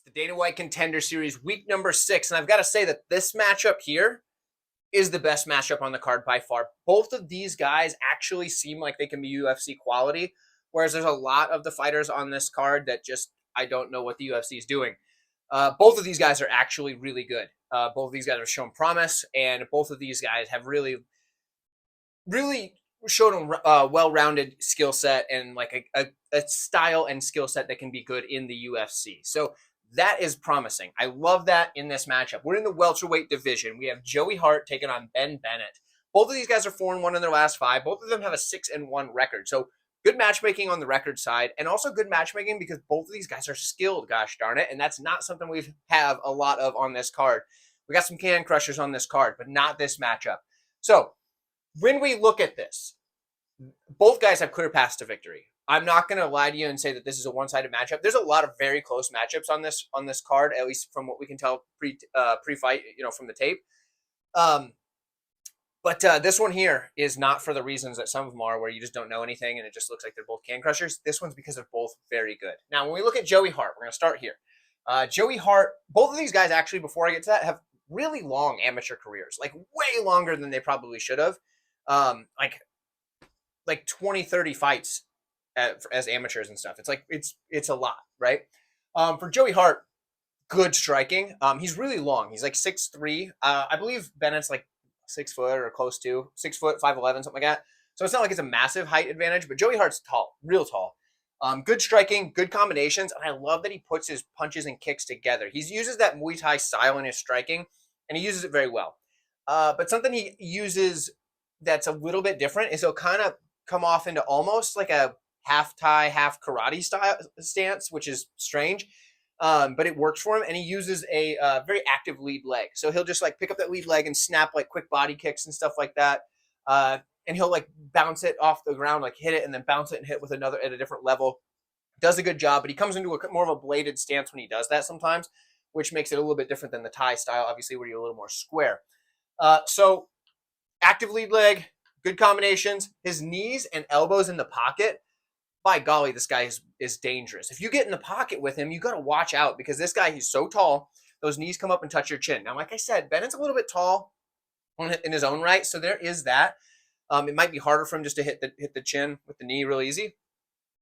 the Dana White Contender Series, week number 6. And I've got to say that this matchup here is the best matchup on the card by far. Both of these guys actually seem like they can be UFC quality, whereas there's a lot of the fighters on this card that just, I don't know what the UFC is doing. Both of these guys are actually really good. Both of these guys have shown promise, and both of these guys have really showed a well-rounded skill set and like a style and skill set that can be good in the UFC. So that is promising. I love that in this matchup. We're in the welterweight division. We have Joey Hart taking on Ben Bennett. Both of these guys are 4-1 in their last 5. Both of them have a 6-1 record. So good matchmaking on the record side, and also good matchmaking because both of these guys are skilled, gosh darn it, and that's not something we have a lot of on this card. We got some can crushers on this card, but not this matchup. So when we look at this, both guys have clear paths to victory. I'm not going to lie to you and say that this is a one-sided matchup. There's a lot of very close matchups on this card, at least from what we can tell pre-fight, from the tape. But this one here is not for the reasons that some of them are, where you just don't know anything and it just looks like they're both can crushers. This one's because they're both very good. Now, when we look at Joey Hart, we're going to start here. Joey Hart, both of these guys actually, before I get to that, have really long amateur careers, like way longer than they probably should have. Like 20, 30 fights as amateurs and stuff. It's a lot, right? For Joey Hart, good striking. He's really long. He's like 6'3". I believe Bennett's like 6 foot or close to 6 foot, 5'11", something like that. So it's not like it's a massive height advantage, but Joey Hart's tall, real tall. Good striking, good combinations, and I love that he puts his punches and kicks together. He uses that Muay Thai style in his striking, and he uses it very well. But something he uses that's a little bit different is he'll kind of come off into almost like a half Thai, half karate style stance, which is strange, but it works for him. And he uses a very active lead leg. So he'll just like pick up that lead leg and snap like quick body kicks and stuff like that. And he'll like bounce it off the ground, like hit it and then bounce it and hit with another at a different level. Does a good job, but he comes into more of a bladed stance when he does that sometimes, which makes it a little bit different than the Thai style, obviously, where you're a little more square. So active lead leg, good combinations. His knees and elbows in the pocket, by golly, this guy is dangerous. If you get in the pocket with him, you got to watch out because this guy, he's so tall, those knees come up and touch your chin. Now, like I said, Bennett's a little bit tall in his own right, so there is that. It might be harder for him just to hit the chin with the knee real easy.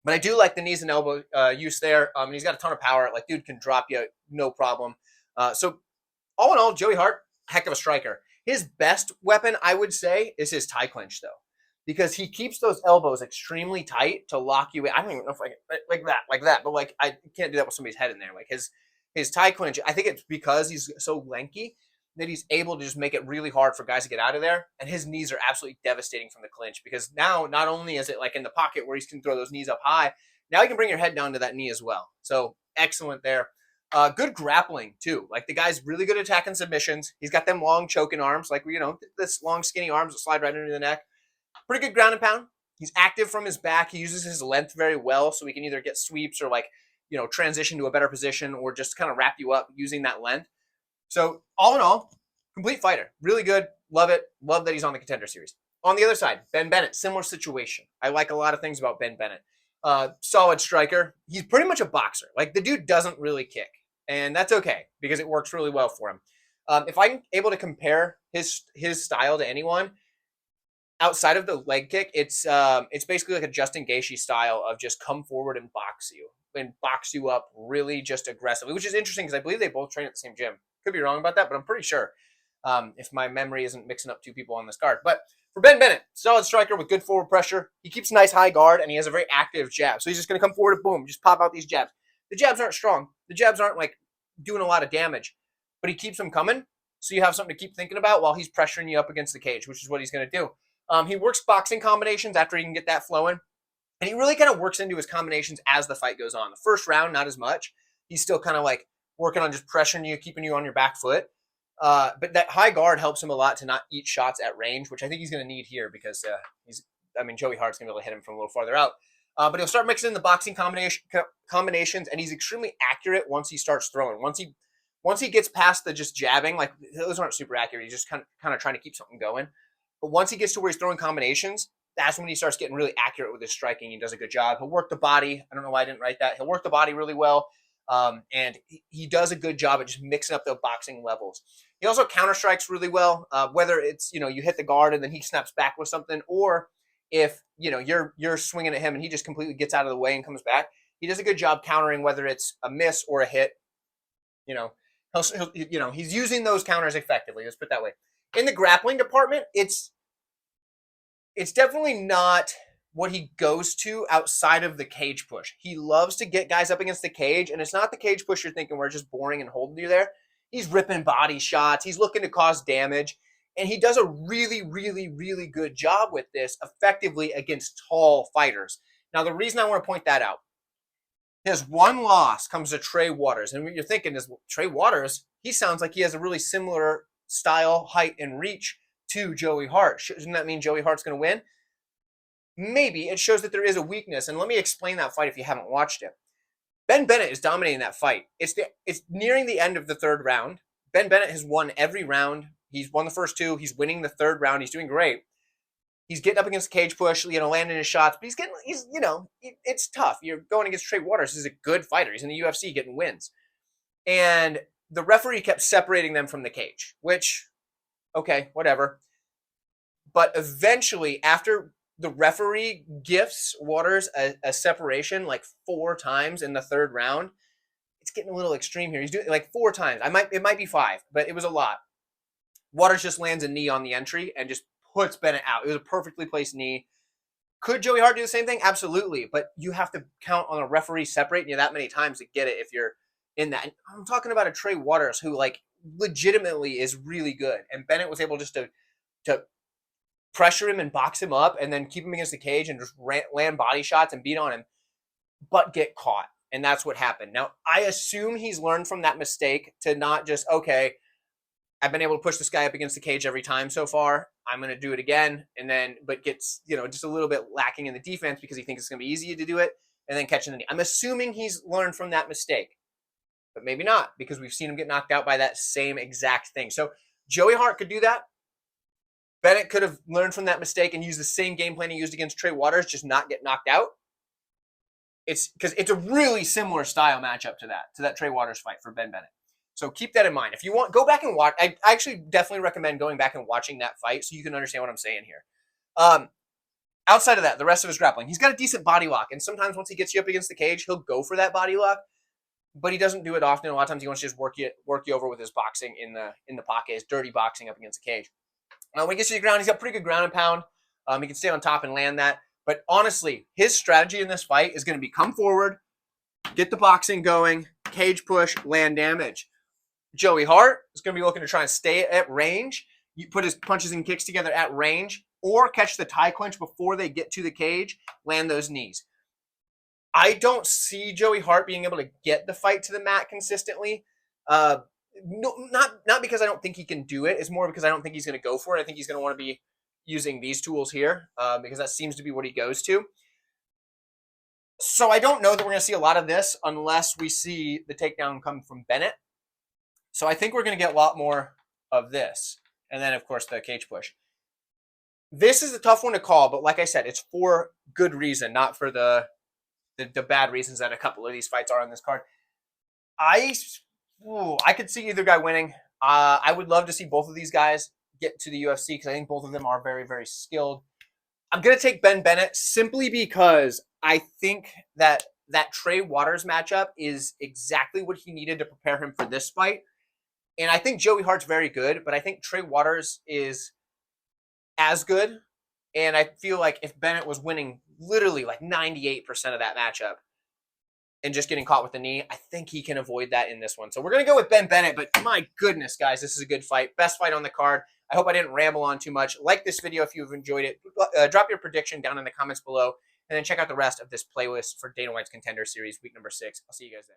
But I do like the knees and elbow use there. And he's got a ton of power. Like, dude can drop you, no problem. So all in all, Joey Hart, heck of a striker. His best weapon, I would say, is his tie clinch, though, because he keeps those elbows extremely tight to lock you in. I don't even know if I can, like that, but like I can't do that with somebody's head in there. Like his tie clinch, I think it's because he's so lanky that he's able to just make it really hard for guys to get out of there. And his knees are absolutely devastating from the clinch because now not only is it like in the pocket where he can throw those knees up high, now he can bring your head down to that knee as well. So excellent there. Good grappling, too. Like, the guy's really good at attacking submissions. He's got them long choking arms, like, this long skinny arms that slide right under the neck. Pretty good ground and pound. He's active from his back. He uses his length very well, so he can either get sweeps or, like, transition to a better position or just kind of wrap you up using that length. So, all in all, complete fighter. Really good. Love it. Love that he's on the Contender Series. On the other side, Ben Bennett, similar situation. I like a lot of things about Ben Bennett. Solid striker. He's pretty much a boxer. Like, the dude doesn't really kick. And that's okay because it works really well for him. If I'm able to compare his style to anyone outside of the leg kick, it's basically like a Justin Gaethje style of just come forward and box you up really just aggressively, which is interesting because I believe they both train at the same gym. Could be wrong about that, but I'm pretty sure if my memory isn't mixing up two people on this card. But for Ben Bennett, solid striker with good forward pressure. He keeps a nice high guard and he has a very active jab. So he's just going to come forward and boom, just pop out these jabs. The jabs aren't strong. The jabs aren't like doing a lot of damage, but he keeps them coming. So you have something to keep thinking about while he's pressuring you up against the cage, which is what he's going to do. He works boxing combinations after he can get that flowing. And he really kind of works into his combinations as the fight goes on. The first round, not as much. He's still kind of like working on just pressuring you, keeping you on your back foot. But that high guard helps him a lot to not eat shots at range, which I think he's going to need here because Joey Hart's going to be able to hit him from a little farther out. But he'll start mixing in the boxing combinations, and he's extremely accurate once he starts throwing. Once he gets past the just jabbing, like those aren't super accurate. He's just kind of trying to keep something going. But once he gets to where he's throwing combinations, that's when he starts getting really accurate with his striking. He does a good job. He'll work the body. I don't know why I didn't write that. He'll work the body really well. And he does a good job at just mixing up the boxing levels. He also counter strikes really well, whether it's, you hit the guard and then he snaps back with something, or if, you're swinging at him and he just completely gets out of the way and comes back. He does a good job countering whether it's a miss or a hit. He's using those counters effectively. Let's put it that way. In the grappling department, it's definitely not what he goes to outside of the cage push. He loves to get guys up against the cage, and it's not the cage push you're thinking where it's just boring and holding you there. He's ripping body shots. He's looking to cause damage, and he does a really, really, really good job with this effectively against tall fighters. Now, the reason I want to point that out, his one loss comes to Trey Waters, and what you're thinking is, Trey Waters, he sounds like he has a really similar style, height, and reach to Joey Hart. Shouldn't that mean Joey Hart's going to win? Maybe. It shows that there is a weakness, and let me explain that fight if you haven't watched it. Ben Bennett is dominating that fight. It's nearing the end of the third round. Ben Bennett has won every round. He's won the first two. He's winning the third round. He's doing great. He's getting up against the cage push, landing his shots, but it's tough. You're going against Trey Waters. He's a good fighter. He's in the UFC getting wins. And the referee kept separating them from the cage, which, okay, whatever. But eventually, after the referee gifts Waters a separation like 4 times in the third round, it's getting a little extreme here. He's doing like 4 times. It might be 5, but it was a lot. Waters just lands a knee on the entry and just puts Bennett out. It was a perfectly placed knee. Could Joey Hart do the same thing? Absolutely. But you have to count on a referee separating you that many times to get it if you're in that. And I'm talking about a Trey Waters who legitimately is really good. And Bennett was able just to pressure him and box him up and then keep him against the cage and just land body shots and beat on him, but get caught. And that's what happened. Now, I assume he's learned from that mistake to not just, okay, I've been able to push this guy up against the cage every time so far. I'm going to do it again. And then, but gets, just a little bit lacking in the defense because he thinks it's going to be easy to do it and then catching the knee. I'm assuming he's learned from that mistake, but maybe not because we've seen him get knocked out by that same exact thing. So Joey Hart could do that. Bennett could have learned from that mistake and used the same game plan he used against Trey Waters, just not get knocked out. It's because it's a really similar style matchup to that Trey Waters fight for Ben Bennett. So keep that in mind. If you want, go back and watch. I actually definitely recommend going back and watching that fight so you can understand what I'm saying here. Outside of that, the rest of his grappling, he's got a decent body lock, and sometimes once he gets you up against the cage, he'll go for that body lock, but he doesn't do it often. A lot of times he wants to just work you over with his boxing in the pocket, his dirty boxing up against the cage. When he gets to the ground, he's got pretty good ground and pound. He can stay on top and land that. But honestly, his strategy in this fight is going to be come forward, get the boxing going, cage push, land damage. Joey Hart is going to be looking to try and stay at range. You put his punches and kicks together at range, or catch the tie clinch before they get to the cage, land those knees. I don't see Joey Hart being able to get the fight to the mat consistently. No, not because I don't think he can do it. It's more because I don't think he's going to go for it. I think he's going to want to be using these tools here because that seems to be what he goes to. So I don't know that we're going to see a lot of this unless we see the takedown come from Bennett. So I think we're going to get a lot more of this. And then, of course, the cage push. This is a tough one to call, but like I said, it's for good reason, not for the bad reasons that a couple of these fights are on this card. I could see either guy winning. I would love to see both of these guys get to the UFC because I think both of them are very, very skilled. I'm going to take Ben Bennett simply because I think that Trey Waters matchup is exactly what he needed to prepare him for this fight. And I think Joey Hart's very good, but I think Trey Waters is as good. And I feel like if Bennett was winning literally like 98% of that matchup and just getting caught with the knee, I think he can avoid that in this one. So we're going to go with Ben Bennett, but my goodness, guys, this is a good fight. Best fight on the card. I hope I didn't ramble on too much. Like this video if you've enjoyed it. Drop your prediction down in the comments below, and then check out the rest of this playlist for Dana White's Contender Series, week number 6. I'll see you guys there.